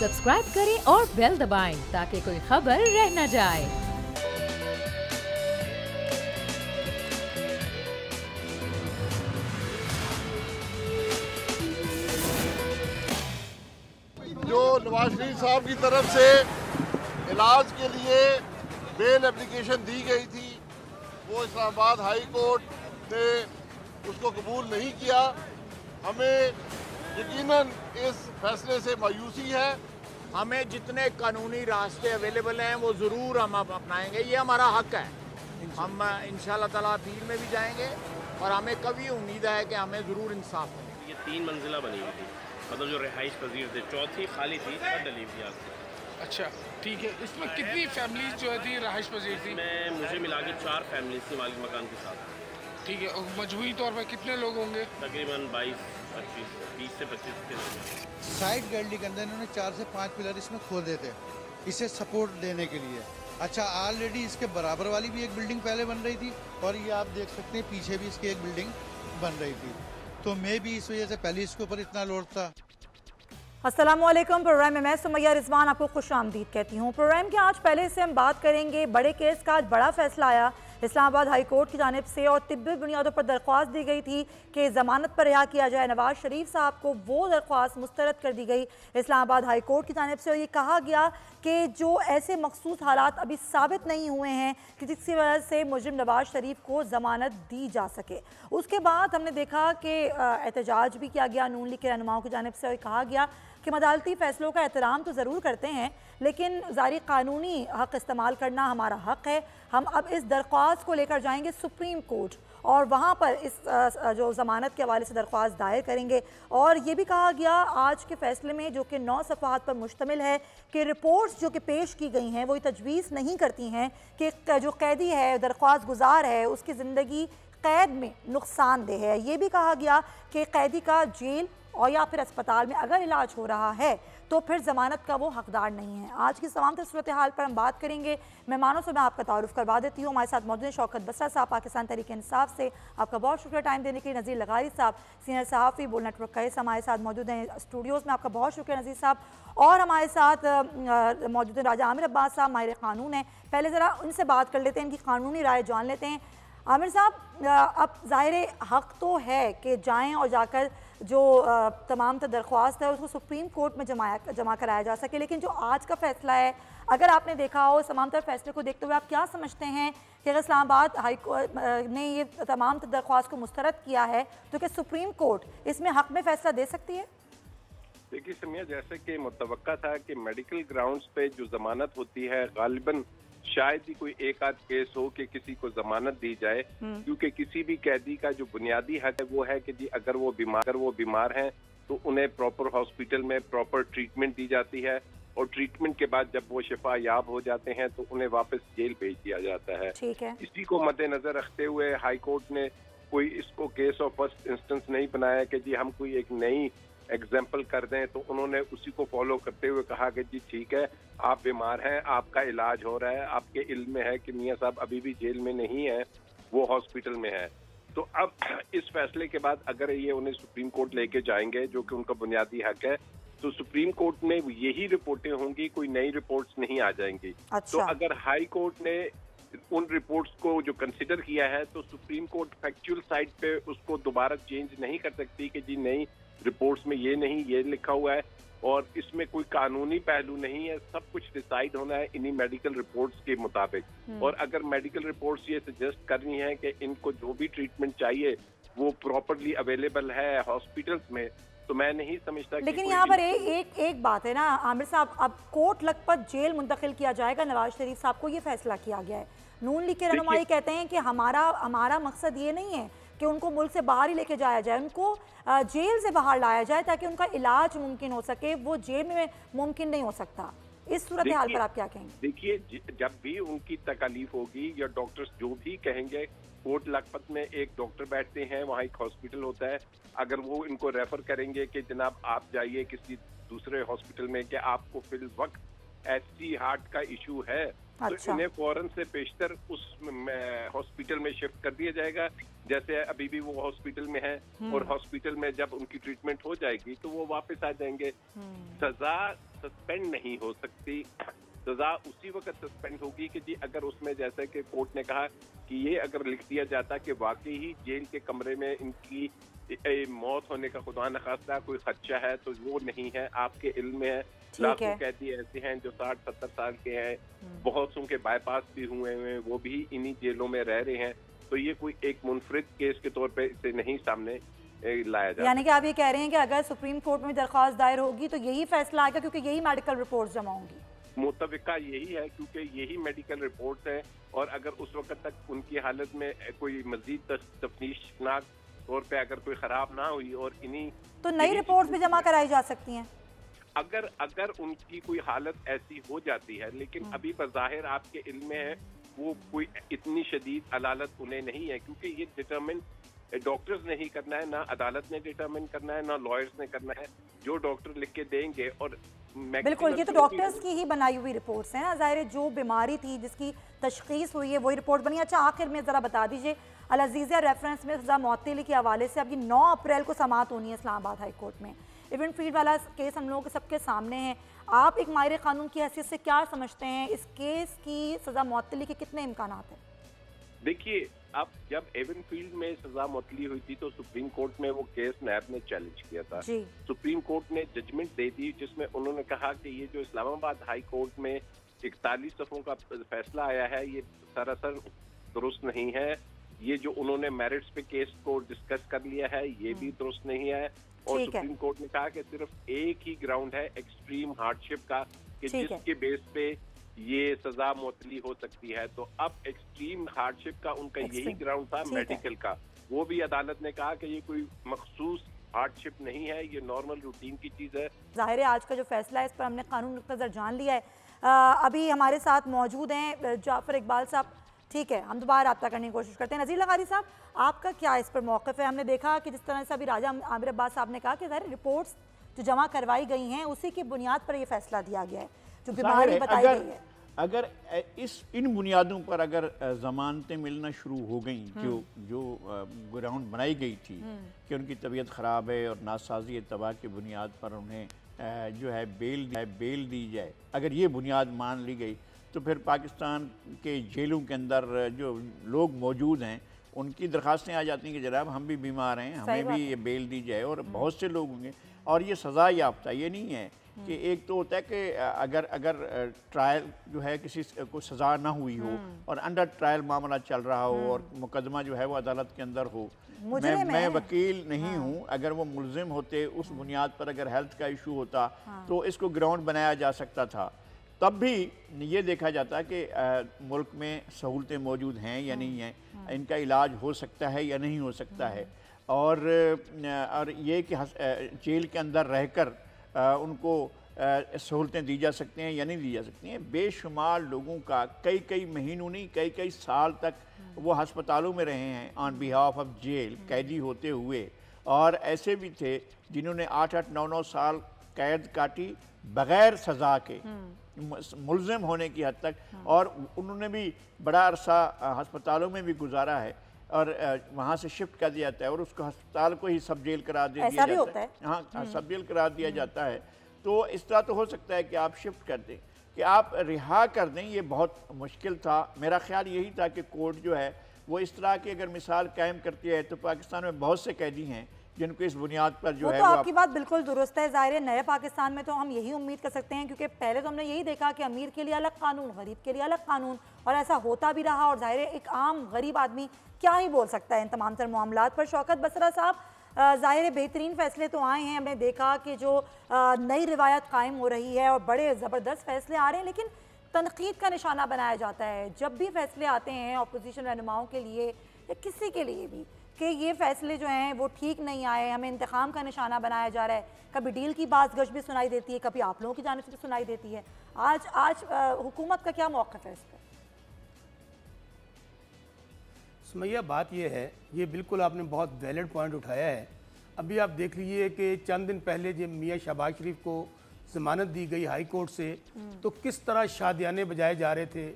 Subscribe करें और bell दबाएं ताकि कोई खबर रह न जाए। जो नवाज शरीफ साहब की तरफ से इलाज के लिए बेल एप्लीकेशन दी गई थी वो इस्लामाबाद हाई कोर्ट ने उसको कबूल नहीं किया। हमें यकीनन इस फैसले से मायूसी है। हमें जितने कानूनी रास्ते अवेलेबल हैं वो ज़रूर हम अपनाएंगे, ये हमारा हक है। हम इंशाल्लाह ताला अपील में भी जाएंगे और हमें कभी उम्मीद है कि हमें ज़रूर इंसाफ मिलेगा। ये 3 मंजिला बनी हुई थी, मतलब जो रिहाइश पजीर थे, चौथी खाली थी और डली हुई आज। अच्छा ठीक है, इसमें कितनी फैमिलीज जो थी रहाइश पजीर थी? मैं मुझे मिला के 4 फैमिलीज थी मालिक मकान के साथ। ठीक है, और मजबूरी तौर पर कितने लोग होंगे? तकरीबन 22-25, 20 से 25 के लोग। साइड गैलरी के अंदर इन्होंने 4 से 5 पिलर इसमें खोदे थे इसे सपोर्ट देने के लिए। अच्छा, ऑलरेडी इसके बराबर वाली भी एक बिल्डिंग पहले बन रही थी और ये आप देख सकते हैं पीछे भी इसकी एक बिल्डिंग बन रही थी, तो मे भी इस वजह से पहले इसके ऊपर इतना लोड था। अस्सलामुअलैकुम। प्रोग्राम में मैं सुमैया रिजवान आपको खुश आमदीद कहती हूँ। प्रोग्राम के आज पहले से हम बात करेंगे बड़े केस का। आज बड़ा फैसला आया इस्लामाबाद हाई कोर्ट की जानिब से और तिब्बी बुनियादों पर दरख्वास्त दी गई थी कि ज़मानत पर रिहा किया जाए नवाज शरीफ साहब को। वो दरख्वास्त मुस्तरद कर दी गई इस्लामाबाद हाई कोर्ट की जानिब से और ये कहा गया कि जो ऐसे मखसूस हालात अभी साबित नहीं हुए हैं कि जिसकी वजह से मुजरिम नवाज शरीफ को ज़मानत दी जा सके। उसके बाद हमने देखा कि एहतजाज भी किया गया नून लीग के रहनुमाओं की जानिब से और कहा गया कि अदालती फ़ैसलों का एहतराम तो ज़रूर करते हैं लेकिन ज़ारी कानूनी हक़ इस्तेमाल करना हमारा हक़ है। हम अब इस दरख्वास्त को लेकर जाएंगे सुप्रीम कोर्ट और वहाँ पर इस जो ज़मानत के हवाले से दरख्वास्त दायर करेंगे। और ये भी कहा गया आज के फ़ैसले में, जो कि 9 सफ़हात पर मुश्तमिल है, कि रिपोर्ट्स जो कि पेश की गई हैं वो ये तजवीज़ नहीं करती हैं कि जो कैदी है, दरख्वास्त गुजार है, उसकी ज़िंदगी कैद में नुकसानदेह है। ये भी कहा गया कि कैदी का जेल और या फिर अस्पताल में अगर इलाज हो रहा है तो फिर ज़मानत का वो हकदार नहीं है। आज की तमाम सूरत हाल पर हम बात करेंगे। मेहमानों से मैं आपका तारुफ करवा देती हूँ। हमारे साथ मौजूद हैं शौकत बसरा साहब पाकिस्तान तहरीक इंसाफ से, आपका बहुत शुक्रिया टाइम देने के लिए। नज़ीर लगारी साहब सीनियर सहाफ़ी बोल नेटवर्क कैस हमारे साथ मौजूद हैं स्टूडियोज़ में, आपका बहुत शुक्रिया नज़ीर साहब। और हमारे साथ मौजूद हैं राजा आमिर अब्बास साहब, माहिर कानून हैं। पहले ज़रा उनसे बात कर लेते हैं, इनकी कानूनी राय जान लेते हैं। आमिर साहब, अब ज़ाहिर हक़ तो है कि जाएँ और जाकर जो तमाम दरख्वास्त है उसको सुप्रीम कोर्ट में जमा कराया जा सके, लेकिन जो आज का फ़ैसला है, अगर आपने देखा हो तमाम फैसले को देखते हुए आप क्या समझते हैं कि अगर इस्लामाबाद हाई कोर्ट ने ये तमाम दरख्वास्त को मुस्तरद किया है तो क्या सुप्रीम कोर्ट इसमें हक़ में फ़ैसला दे सकती है? देखिए समिया, जैसे कि मुतवक्का था कि मेडिकल ग्राउंड्स पे जो जमानत होती है गालिबन शायद ही कोई एक आध केस हो कि किसी को जमानत दी जाए, क्योंकि किसी भी कैदी का जो बुनियादी हक है वो है कि जी अगर वो बीमार हैं तो उन्हें प्रॉपर हॉस्पिटल में प्रॉपर ट्रीटमेंट दी जाती है और ट्रीटमेंट के बाद जब वो शिफा याब हो जाते हैं तो उन्हें वापस जेल भेज दिया जाता है। ठीक है। इसी को मद्देनजर रखते हुए हाई कोर्ट ने कोई इसको केस ऑफ फर्स्ट इंस्टेंस नहीं बनाया कि जी हम कोई एक नई एग्जाम्पल कर दें, तो उन्होंने उसी को फॉलो करते हुए कहा कि जी ठीक है, आप बीमार हैं, आपका इलाज हो रहा है, आपके इल्म में है कि मियां साहब अभी भी जेल में नहीं है, वो हॉस्पिटल में है। तो अब इस फैसले के बाद अगर ये उन्हें सुप्रीम कोर्ट लेके जाएंगे जो कि उनका बुनियादी हक है, तो सुप्रीम कोर्ट में यही रिपोर्टें होंगी, कोई नई रिपोर्ट्स नहीं आ जाएंगी। अच्छा। तो अगर हाई कोर्ट ने उन रिपोर्ट्स को जो कंसिडर किया है तो सुप्रीम कोर्ट फैक्चुअल साइड पे उसको दोबारा चेंज नहीं कर सकती कि जी नहीं, रिपोर्ट्स में ये नहीं, ये लिखा हुआ है और इसमें कोई कानूनी पहलू नहीं है, सब कुछ डिसाइड होना है इन्हीं मेडिकल रिपोर्ट्स के मुताबिक। और अगर मेडिकल रिपोर्ट्स ये सजेस्ट कर रही हैं कि इनको जो भी ट्रीटमेंट चाहिए वो प्रॉपरली अवेलेबल है हॉस्पिटल्स में, तो मैं नहीं समझता। लेकिन यहाँ पर एक बात है ना आमिर साहब, अब कोर्ट लखपत जेल मुंतकिल किया जाएगा नवाज शरीफ साहब को, ये फैसला किया गया है। नून लीग के रहनुमा ये कहते हैं कि हमारा मकसद ये नहीं है कि उनको मुल्क से बाहर ही लेके जाया जाए, उनको जेल से बाहर लाया जाए ताकि उनका इलाज मुमकिन हो सके। वो जेल में मुमकिन नहीं हो सकता। इस सूरत हाल पर आप क्या कहेंगे? देखिए, जब भी उनकी तकलीफ होगी या डॉक्टर्स जो भी कहेंगे, कोर्ट लखपत में एक डॉक्टर बैठते हैं, वहाँ एक हॉस्पिटल होता है, अगर वो इनको रेफर करेंगे कि जनाब आप जाइए किसी दूसरे हॉस्पिटल में कि आपको फिल वक्त एचडी हार्ट का इशू है, तो इन्हें फौरन से पेशतर उस हॉस्पिटल में शिफ्ट कर दिया जाएगा जैसे अभी भी वो हॉस्पिटल में है। और हॉस्पिटल में जब उनकी ट्रीटमेंट हो जाएगी तो वो वापस आ जाएंगे। सजा सस्पेंड नहीं हो सकती। सजा उसी वक्त सस्पेंड होगी कि जी अगर उसमें जैसे कि कोर्ट ने कहा कि ये अगर लिख दिया जाता कि वाकई ही जेल के कमरे में इनकी मौत होने का खुदा न खास्ता कोई खदशा है, तो वो नहीं है। आपके इल्म में है लाखों कैदी ऐसे हैं जो 60-70 साल के हैं, बहुत के बाईपास भी हुए हैं, वो भी इन्हीं जेलों में रह रहे हैं। तो ये कोई एक मुनफरिद केस के तौर पे इसे नहीं सामने लाया जाता। यानी कि आप ये कह रहे हैं कि अगर सुप्रीम कोर्ट में दरख्वास्त दायर होगी तो यही फैसला आएगा, क्योंकि यही मेडिकल रिपोर्ट्स जमा होंगी। मुतफ़िका यही है, क्योंकि यही मेडिकल रिपोर्ट्स हैं, और अगर उस वक्त तक उनकी हालत में कोई मजीद तफ्तीशनाक तौर पे अगर कोई खराब ना हुई और इन्हीं तो नई रिपोर्ट्स भी जमा कराई जा सकती हैं। अगर उनकी कोई हालत ऐसी हो जाती है, लेकिन अभी बज़ाहिर आपके इल्म में है वो कोई इतनी शदीद अदालत उन्हें नहीं है, क्योंकि ये डिटरमिन डॉक्टर्स ने ही करना है, ना अदालत ने डिटरमिन करना है, ना लॉयर्स ने करना है। जो डॉक्टर लिख के देंगे, और बिल्कुल ये तो डॉक्टर्स की ही बनाई हुई रिपोर्ट्स हैं ना, ज़ाहिर जो बीमारी थी जिसकी तशखीस हुई है वही रिपोर्ट बनी। अच्छा, आखिर में ज़रा बता दीजिए, अल अज़ीज़िया रेफरेंस में सज़ा मौतली के हवाले से अभी 9 अप्रैल को समाअत होनी है इस्लामाबाद हाई कोर्ट में। इवेंट फील्ड वाला केस हम लोगों के सबके सामने है। आप एक माहिर कानून की हैसियत से क्या समझते हैं, इस केस की सज़ा मौतली के कितने इम्कानात हैं? देखिए, अब जब एवन फील्ड में सजा मुअत्तली हुई थी तो सुप्रीम कोर्ट में वो केस नैब ने चैलेंज किया था। सुप्रीम कोर्ट ने जजमेंट दे दी जिसमें उन्होंने कहा कि ये जो इस्लामाबाद हाई कोर्ट में 41 दफों का फैसला आया है ये सरासर दुरुस्त नहीं है। ये जो उन्होंने मेरिट्स पे केस को डिस्कस कर लिया है ये भी दुरुस्त नहीं है। और सुप्रीम कोर्ट ने कहा कि सिर्फ एक ही ग्राउंड है एक्सट्रीम हार्डशिप का कि जिसके बेस पे ये सजा मुअत्तली हो सकती है। तो अब एक्सट्रीम हार्डशिप का उनका यही ग्राउंड था मेडिकल का, वो भी अदालत ने कहा कि ये कोई मखसूस हार्डशिप नहीं है, ये नॉर्मल रूटीन की चीज़ है। जाहिर है आज का जो फैसला है इस पर हमने कानून नज़र जान लिया है। अभी हमारे साथ मौजूद हैं जाफर इकबाल साहब। ठीक है, हम दोबारा रब्ता करने की कोशिश करते हैं। नज़ीर लगारी साहब, आपका क्या इस पर मौक़िफ़ है? हमने देखा कि जिस तरह से अभी राजा आमिर अब्बास साहब ने कहा कि ज़ाहिर रिपोर्ट्स जो जमा करवाई गई हैं उसी की बुनियाद पर यह फैसला दिया गया है, जो बीमारी बताई गई है। अगर इन बुनियादों पर अगर ज़मानतें मिलना शुरू हो गई, जो ग्राउंड बनाई गई थी कि उनकी तबीयत ख़राब है और नासाजी तबाह की बुनियाद पर उन्हें जो है बेल दी जाए, अगर ये बुनियाद मान ली गई तो फिर पाकिस्तान के जेलों के अंदर जो लोग मौजूद हैं उनकी दरख्वास्तें आ जाती हैं कि जनाब हम भी बीमार हैं, हमें भी ये बेल दी जाए। और बहुत से लोग होंगे और ये सज़ा याफ्ता, ये नहीं है कि एक तो होता है कि अगर ट्रायल जो है किसी को सज़ा ना हुई हो और अंडर ट्रायल मामला चल रहा हो और मुकदमा जो है वो अदालत के अंदर हो। मैं वकील नहीं हूँ, अगर वो मुलजिम होते उस बुनियाद पर अगर हेल्थ का इशू होता तो इसको ग्राउंड बनाया जा सकता था। तब भी ये देखा जाता है कि मुल्क में सहूलतें मौजूद हैं या नहीं हैं, इनका इलाज हो सकता है या नहीं हो सकता है। और ये कि जेल के अंदर रहकर उनको सहूलतें दी जा सकती हैं या नहीं दी जा सकती हैं। बेशुमार लोगों का कई महीनों नहीं कई साल तक वो हस्पतालों में रहे हैं ऑन बिहाफ ऑफ जेल, कैदी होते हुए। और ऐसे भी थे जिन्होंने 8-8, 9-9 साल कैद काटी बग़ैर सज़ा के, मुल्ज़िम होने की हद तक, और उन्होंने भी बड़ा अरसा हस्पतालों में भी गुजारा है और वहाँ से शिफ्ट कर दिया जाता है और उसको अस्पताल को ही सब जेल करार दे दिया जाता है। हाँ, सब जेल करार दिया जाता है। तो इस तरह तो हो सकता है कि आप शिफ्ट कर दें, कि आप रिहा कर दें, ये बहुत मुश्किल था। मेरा ख्याल यही था कि कोर्ट जो है वो इस तरह की अगर मिसाल कायम करती है तो पाकिस्तान में बहुत से कैदी हैं जिनको इस बुनियाद पर जो है तो आपकी बात बिल्कुल दुरुस्त है। ज़ाहिर है नए पाकिस्तान में तो हम यही उम्मीद कर सकते हैं, क्योंकि पहले तो हमने यही देखा कि अमीर के लिए अलग कानून, गरीब के लिए अलग कानून, और ऐसा होता भी रहा। और ज़ाहिर है एक आम गरीब आदमी क्या ही बोल सकता है इन तमाम तर मामलात पर। शौकत बसरा साहब, ज़ाहिर है बेहतरीन फ़ैसले तो आए हैं, हमने देखा कि जो नई रिवायत कायम हो रही है और बड़े ज़बरदस्त फ़ैसले आ रहे हैं, लेकिन तनकीद का निशाना बनाया जाता है जब भी फ़ैसले आते हैं अपोजिशन रहनुमाओं के लिए या किसी के लिए भी, कि ये फ़ैसले जो हैं वो ठीक नहीं आए, हमें इंतकाम का निशाना बनाया जा रहा है। कभी डील की बात गश भी सुनाई देती है, कभी आप लोगों की जानिब से सुनाई देती है। आज हुकूमत का क्या मौक़िफ़ है इस पर? सुमैया, बात ये है, ये बिल्कुल आपने बहुत वैलिड पॉइंट उठाया है। अभी आप देख लीजिए कि चंद दिन पहले जब मियाँ शहबाज शरीफ को ज़मानत दी गई हाई कोर्ट से, तो किस तरह शादियाने बजाए जा रहे थे,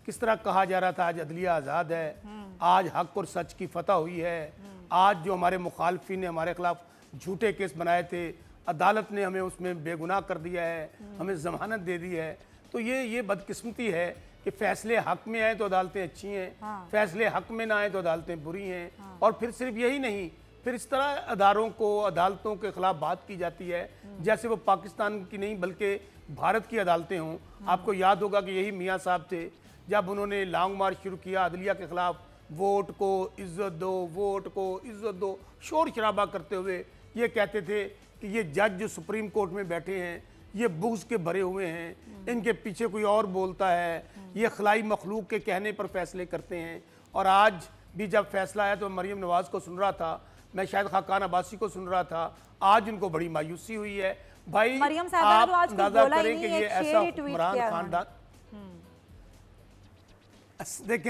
किस तरह कहा जा रहा था आज अदलिया आज़ाद है, आज हक और सच की फतह हुई है। आज जो हमारे मुखालफिन ने हमारे खिलाफ झूठे केस बनाए थे अदालत ने हमें उसमें बेगुनाह कर दिया है, हमें ज़मानत दे दी है। तो ये बदकिस्मती है कि फ़ैसले हक़ में आए तो अदालतें अच्छी हैं, फ़ैसले हक़ में ना आए तो अदालतें बुरी हैं। और फिर सिर्फ यही नहीं, फिर इस तरह अदारों को, अदालतों के ख़िलाफ़ बात की जाती है जैसे वो पाकिस्तान की नहीं बल्कि भारत की अदालतें हों। आपको याद होगा कि यही मियाँ साहब थे जब उन्होंने लॉन्ग मार्च शुरू किया अदलिया के ख़िलाफ़, वोट को इज़्ज़त दो, वोट को इज़्ज़त दो, शोर शराबा करते हुए ये कहते थे कि ये जज जो सुप्रीम कोर्ट में बैठे हैं ये बुग़्ज़ के भरे हुए हैं, इनके पीछे कोई और बोलता है, ये खलाई मखलूक के कहने पर फैसले करते हैं। और आज भी जब फैसला आया तो मरीम नवाज़ को सुन रहा था, मैं शायद खाकान अब्बासी को सुन रहा था, आज उनको बड़ी मायूसी हुई है। भाई आप अंदाजा करें कि ये ऐसा हुक्मरान खानदान,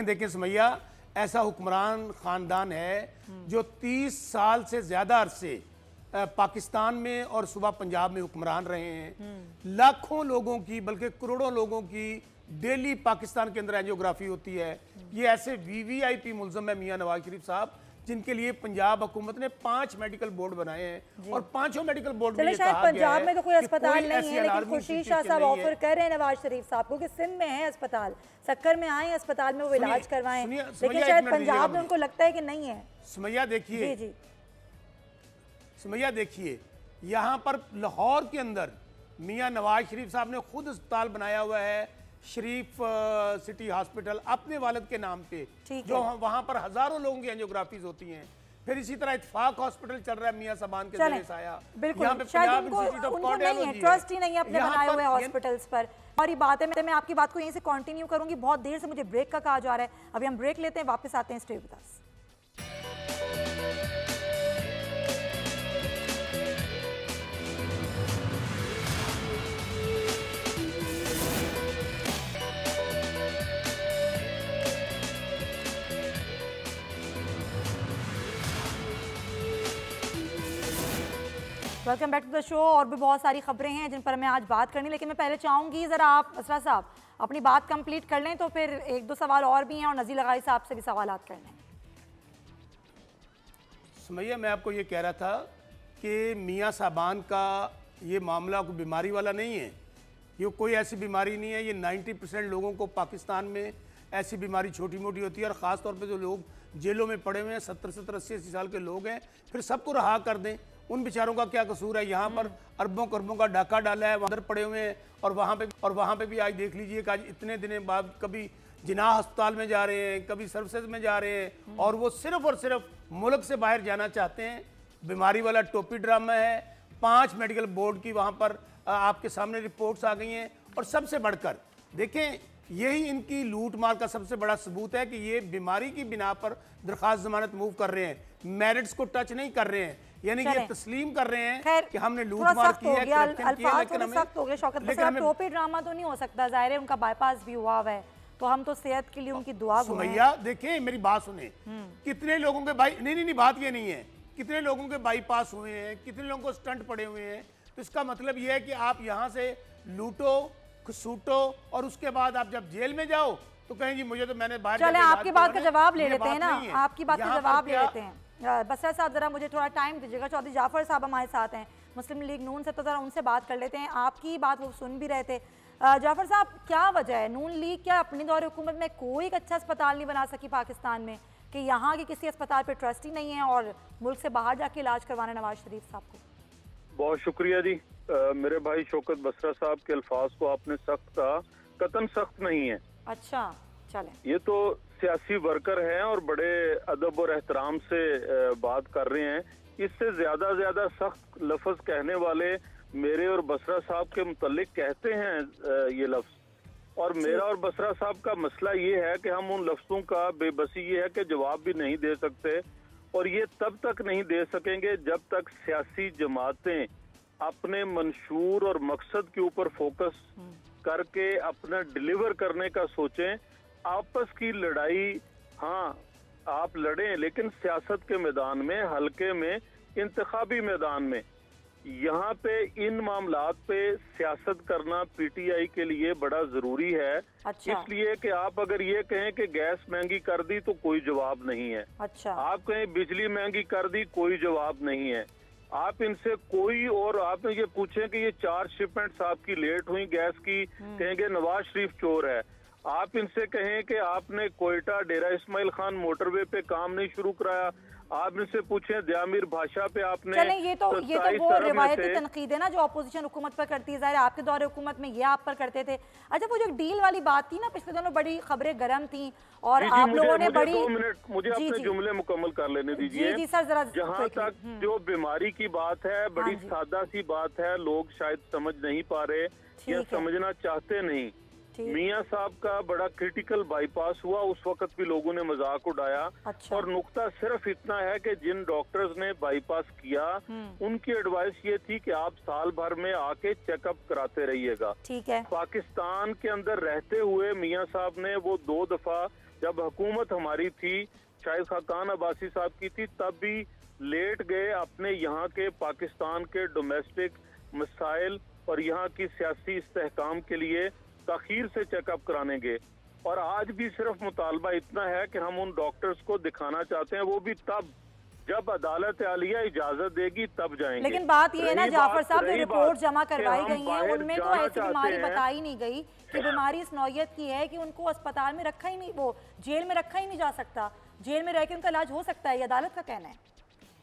देखें सुमैया, ऐसा हुक्मरान खानदान है जो 30 साल से ज़्यादा अरसे पाकिस्तान में और सूबा पंजाब में हुक्मरान रहे हैं। लाखों लोगों की बल्कि करोड़ों लोगों की डेली पाकिस्तान के अंदर एंजियोग्राफी होती है। ये ऐसे वीवीआईपी मुल्ज़म है मियाँ नवाज शरीफ साहब जिनके लिए पंजाब हुकूमत ने 5 मेडिकल बोर्ड बनाए हैं और 5 मेडिकल बोर्ड में शायद पंजाब में तो कोई अस्पताल नहीं है, लेकिन खुर्शीद शाह साहब ऑफर कर रहे हैं नवाज शरीफ साहब को कि सिंध में है अस्पताल, सक्कर में आए अस्पताल में वो इलाज करवाएं, लेकिन शायद पंजाब में उनको लगता है कि नहीं है। सुमैया देखिए, सुमैया देखिए, यहाँ पर लाहौर के अंदर मियाँ नवाज शरीफ साहब ने खुद अस्पताल बनाया हुआ है, शरीफ सिटी हॉस्पिटल, अपने वालिद के नाम पे, जो वहाँ पर हजारों लोगों की एंजियोग्राफीज होती हैं। फिर इसी तरह इत्तेफाक हॉस्पिटल चल रहा है मियाँ सामान के जरिए से आया। बिल्कुल, शायद उनको नहीं है, ट्रस्ट ही नहीं है अपने बनाए हुए हॉस्पिटल्स पर। और ये बात है, मैं आपकी बात को यहीं से कंटिन्यू करूंगी, बहुत देर से मुझे ब्रेक का कहा जा रहा है। अभी हम ब्रेक लेते हैं, वापस आते हैं, stay with us. Welcome back to the show. और भी बहुत सारी खबरें हैं जिन पर मैं आज बात करनी, लेकिन मैं पहले चाहूँगी ज़रा आप असरा साहब अपनी बात कंप्लीट कर लें, तो फिर 1-2 सवाल और भी हैं और नज़ीर लगाई साहब से भी सवालात कर लें। सुमैया, मैं आपको ये कह रहा था कि मियाँ साहबान का ये मामला कोई बीमारी वाला नहीं है, ये कोई ऐसी बीमारी नहीं है। ये 90% लोगों को पाकिस्तान में ऐसी बीमारी छोटी मोटी होती है, और ख़ास तौर पे जो लोग जेलों में पड़े हुए हैं, 70-70, 80-80 साल के लोग हैं, फिर सबको रहा कर दें। उन बेचारों का क्या कसूर है? यहाँ पर अरबों करोड़ों का डाका डाला है, वहाँ पड़े हुए हैं, और वहाँ पे भी आज देख लीजिए कि आज इतने दिन बाद कभी जिनाह अस्पताल में जा रहे हैं, कभी सर्विसेज में जा रहे हैं, और वो सिर्फ और सिर्फ मुल्क से बाहर जाना चाहते हैं। बीमारी वाला टोपी ड्रामा है। 5 मेडिकल बोर्ड की वहाँ पर आपके सामने रिपोर्ट्स आ गई हैं। और सबसे बढ़कर देखें, यही इनकी लूट मार का सबसे बड़ा सबूत है कि ये बीमारी की बिना पर दरखास्त जमानत मूव कर रहे हैं, मेरिट्स को टच नहीं कर रहे हैं, यानी कि तस्लीम कर रहे हैं कि हमने लूट मार की है, करप्शन किया, लेकिन हमें टोपी ड्रामा तो नहीं हो सकता, जाहिर है उनका बाईपास भी हुआ है, तो हम तो सेहत के लिए उनकी दुआ करें। सुमैया देखिए, मेरी बात सुने, कितने लोगों के नहीं बात ये नहीं है, कितने लोगों के बाईपास हुए हैं, कितने लोगों को स्टंट पड़े हुए हैं। तो इसका मतलब यह है कि आप यहाँ से लूटो, सूटो, और उसके बाद आप जब जेल में जाओ तो कहें जी मुझे तो मैंने बाहर। चले आपकी बात का जवाब ले लेते हैं ना, आपकी बात का जवाब ले लेते हैं। बसरा साहब जरा मुझे थोड़ा टाइम दीजिएगा। चौधरी जाफर साहब हमारे साथ हैं मुस्लिम लीग नून से, तो जरा उनसे बात कर लेते हैं। आपकी बात वो सुन भी रहे थे। जाफर साहब, क्या वजह है नून लीग क्या अपनी दौर हुकूमत में कोई एक अच्छा अस्पताल नहीं बना सकी पाकिस्तान में, कि यहाँ के किसी अस्पताल पर ट्रस्ट ही नहीं है और मुल्क से बाहर जाके इलाज करवाना नवाज शरीफ साहब को? बहुत शुक्रिया जी। मेरे भाई शौकत बसरा साहब के अल्फाज को आपने सख्त कहा, कतन सख्त नहीं है। अच्छा, चले, ये तो सियासी वर्कर हैं और बड़े अदब और एहतराम से बात कर रहे हैं। इससे ज्यादा सख्त लफ्ज कहने वाले मेरे और बसरा साहब के मुतल्लिक कहते हैं ये लफ्ज, और मेरा और बसरा साहब का मसला ये है कि हम उन लफ्जों का बेबसी ये है कि जवाब भी नहीं दे सकते, और ये तब तक नहीं दे सकेंगे जब तक सियासी जमातें अपने मंशूर और मकसद के ऊपर फोकस करके अपना डिलीवर करने का सोचें। आपस की लड़ाई हाँ आप लड़ें, लेकिन सियासत के मैदान में, हल्के में, इंतखाबी मैदान में, यहाँ पे इन मामलात पे सियासत करना पीटीआई के लिए बड़ा जरूरी है। अच्छा। इसलिए कि आप अगर ये कहें कि गैस महंगी कर दी तो कोई जवाब नहीं है। अच्छा। आप कहें बिजली महंगी कर दी, कोई जवाब नहीं है। आप इनसे कोई और आप ये पूछें कि ये 4 शिपमेंट्स आपकी लेट हुई गैस की, कहेंगे नवाज शरीफ चोर है। आप इनसे कहें कि आपने कोयटा डेरा इस्माइल खान मोटरवे पे काम नहीं शुरू कराया। आप इनसे पूछें दयामीर भाषा पे आपने, चलें, ये तो वो रिवायती तनकीद है ना जो अपोजिशन हुकूमत पर करती है। ज़ाहिर है आपके दौरे हुकूमत में ये आप पर करते थे। अच्छा, वो जो डील वाली बात थी ना, पिछले दिनों बड़ी खबरें गर्म थी और आप लोगों ने बड़ी, 2 मिनट मुझे अपने जुमले मुकम्मल कर लेने दीजिए। जी सर, जरा जहाँ तक जो बीमारी की बात है, बड़ी सादा सी बात है, लोग शायद समझ नहीं पा रहे या समझना चाहते नहीं। मियाँ साहब का बड़ा क्रिटिकल बाईपास हुआ, उस वक्त भी लोगों ने मजाक उड़ाया। अच्छा। और नुक्ता सिर्फ इतना है कि जिन डॉक्टर्स ने बाईपास किया उनकी एडवाइस ये थी कि आप साल भर में आके चेकअप कराते रहिएगा। ठीक है। पाकिस्तान के अंदर रहते हुए मियाँ साहब ने वो 2 दफा, जब हुकूमत हमारी थी, शायद खाकान अब्बासी साहब की थी, तब भी लेट गए अपने यहाँ के पाकिस्तान के डोमेस्टिक मसाइल और यहाँ की सियासी इस्तेहकाम के लिए ताखीर से चेकअप कराने गए। और आज भी सिर्फ मुतालबा इतना है कि हम उन डॉक्टर्स को दिखाना चाहते हैं, वो भी तब जब अदालत आलिया इजाजत देगी तब जाएंगे। लेकिन बात ये है ना जाफर साहब, जो रिपोर्ट जमा करवाई गई है उनमें तो ऐसी बीमारी बताई नहीं गई कि बीमारी इस नौयत की है कि उनको अस्पताल में रखा ही नहीं, वो जेल में रखा ही नहीं जा सकता, जेल में रह के उनका इलाज हो सकता है। ये अदालत का कहना है।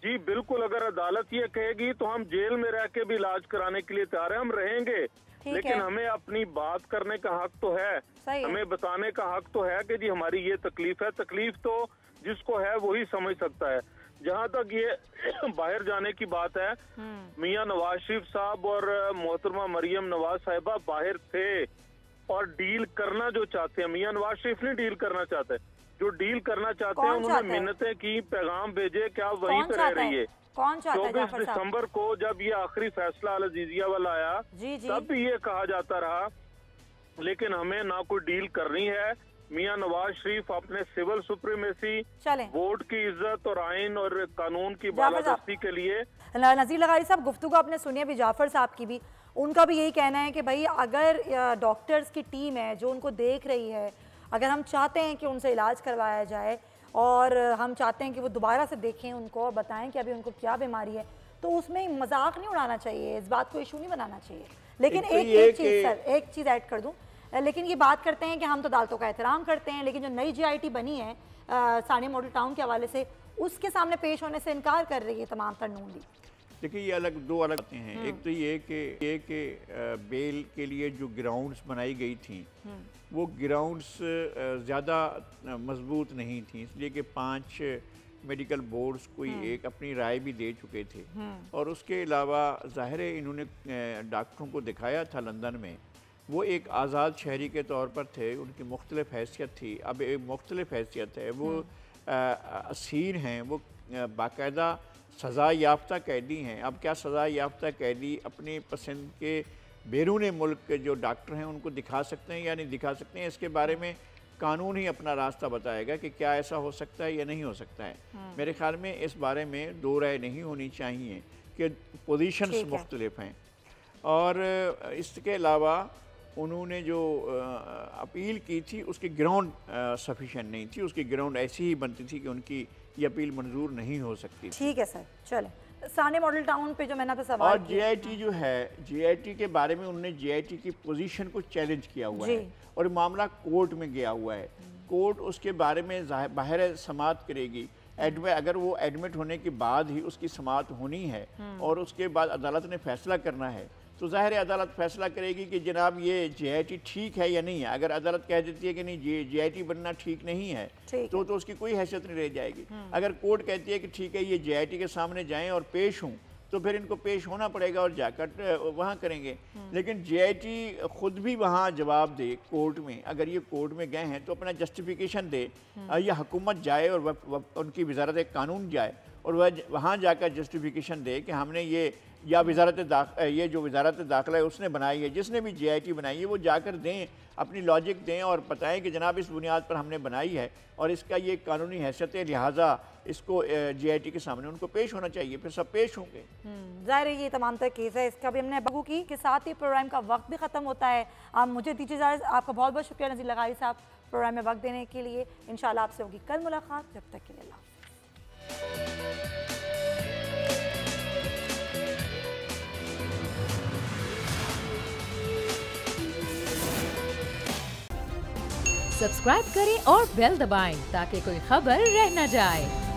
जी बिल्कुल, अगर अदालत ये कहेगी तो हम जेल में रह के भी इलाज कराने के लिए तैयार हैं, हम रहेंगे। लेकिन हमें अपनी बात करने का हक तो है, हमें बताने का हक तो है कि जी हमारी ये तकलीफ है। तकलीफ तो जिसको है वही समझ सकता है। जहाँ तक ये बाहर जाने की बात है, मियाँ नवाज शरीफ साहब और मोहतरमा मरियम नवाज साहिबा बाहर थे और डील करना जो चाहते हैं, मियाँ नवाज शरीफ नहीं डील करना चाहते, जो डील करना चाहते हैं उन्होंने मिन्नतें की, पैगाम भेजे, क्या वहीं पे रह रही है। 24 दिसंबर को जब ये आखिरी फैसला अल अजीजिया वाला आया, तब भी ये कहा जाता रहा, लेकिन हमें ना कोई डील करनी है। मियाँ नवाज शरीफ अपने सिविल सुप्रीमेसी, वोट की इज्जत और आइन और कानून की बालादस्ती के लिए। नज़ीर लगारी साहब, गुफ्तगू आपने सुनी अभी जाफर साहब की भी, उनका भी यही कहना है कि भाई अगर डॉक्टर्स की टीम है जो उनको देख रही है, अगर हम चाहते हैं कि उनसे इलाज करवाया जाए और हम चाहते हैं कि वो दोबारा से देखें उनको और बताएं कि अभी उनको क्या बीमारी है, तो उसमें मजाक नहीं उड़ाना चाहिए, इस बात को इशू नहीं बनाना चाहिए। लेकिन एक चीज़ ऐड कर दूं, लेकिन ये बात करते हैं कि हम तो अदालतों का एहतराम करते हैं, लेकिन जो नई GIT बनी है सानिया मॉडल टाउन के हवाले से, उसके सामने पेश होने से इनकार कर रही है तमाम तर नून लीग। देखिए ये दो अलग बातें हैं। एक तो ये कि बेल के लिए जो ग्राउंड्स बनाई गई थी वो ग्राउंड्स ज़्यादा मजबूत नहीं थी, इसलिए कि 5 मेडिकल बोर्ड्स कोई एक अपनी राय भी दे चुके थे। और उसके अलावा ज़ाहिर है इन्होंने डॉक्टरों को दिखाया था लंदन में, वो एक आज़ाद शहरी के तौर पर थे, उनकी मुख्तलिफ हैसियत थी। अब एक मुख्तलिफ हैसियत है, वो असीर हैं, वो बाकायदा सज़ा याफ्ता कैदी हैं। अब क्या सज़ा याफ्ता कैदी अपनी पसंद के बैरून मुल्क के जो डॉक्टर हैं उनको दिखा सकते हैं या नहीं दिखा सकते हैं, इसके बारे में कानून ही अपना रास्ता बताएगा कि क्या ऐसा हो सकता है या नहीं हो सकता है। मेरे ख्याल में इस बारे में दो राय नहीं होनी चाहिए कि पोजीशंस मुख्तलिफ हैं। और इसके अलावा उन्होंने जो अपील की थी उसकी ग्राउंड सफिशेंट नहीं थी, उसकी ग्राउंड ऐसी ही बनती थी कि उनकी ये अपील मंजूर नहीं हो सकती। ठीक है सर, चलें सानिया मॉडल टाउन पे जो मैंने तो सवाल और GIT जो है, GIT के बारे में उन्होंने GIT की पोजीशन को चैलेंज किया हुआ है और मामला कोर्ट में गया हुआ है। कोर्ट उसके बारे में बाहर समाअत करेगी। अगर वो एडमिट होने के बाद ही उसकी समाअत होनी है और उसके बाद अदालत ने फैसला करना है, तो ज़ाहिर है अदालत फैसला करेगी कि जनाब ये GIT ठीक है या नहीं है। अगर अदालत कह देती है कि नहीं GIT बनना ठीक नहीं है तो उसकी कोई हैसियत नहीं रह जाएगी। अगर कोर्ट कहती है कि ठीक है ये GIT के सामने जाएं और पेश हों, तो फिर इनको पेश होना पड़ेगा और जाकर वहाँ करेंगे। लेकिन GIT खुद भी वहाँ जवाब दे कोर्ट में, अगर ये कोर्ट में गए हैं तो अपना जस्टिफिकेशन दे, या हुकूमत जाए और उनकी वजारत कानून जाए और वह वहाँ जाकर जस्टिफिकेशन दे कि हमने ये, या ये जो वजारत दाखिला है उसने बनाई है, जिसने भी GIT बनाई है वो जाकर दें, अपनी लॉजिक दें और बताएं कि जनाब इस बुनियाद पर हमने बनाई है और इसका ये कानूनी हैसियत है, लिहाजा इसको GIT के सामने उनको पेश होना चाहिए, फिर सब पेश होंगे। ज़ाहिर है ये तमाम तर केस है, इसका भी हमने बहू की। के साथ ही प्रोग्राम का वक्त भी ख़त्म होता है। आप मुझे दीजिए इजाज़त, आपका बहुत बहुत शुक्रिया नज़ीर लगारी साहब प्रोग्राम में वक्त देने के लिए। इंशाल्लाह आपसे होगी कल मुलाकात, जब तक के लिए अल्लाह। सब्सक्राइब करें और बेल दबाएं ताकि कोई खबर रह न जाए।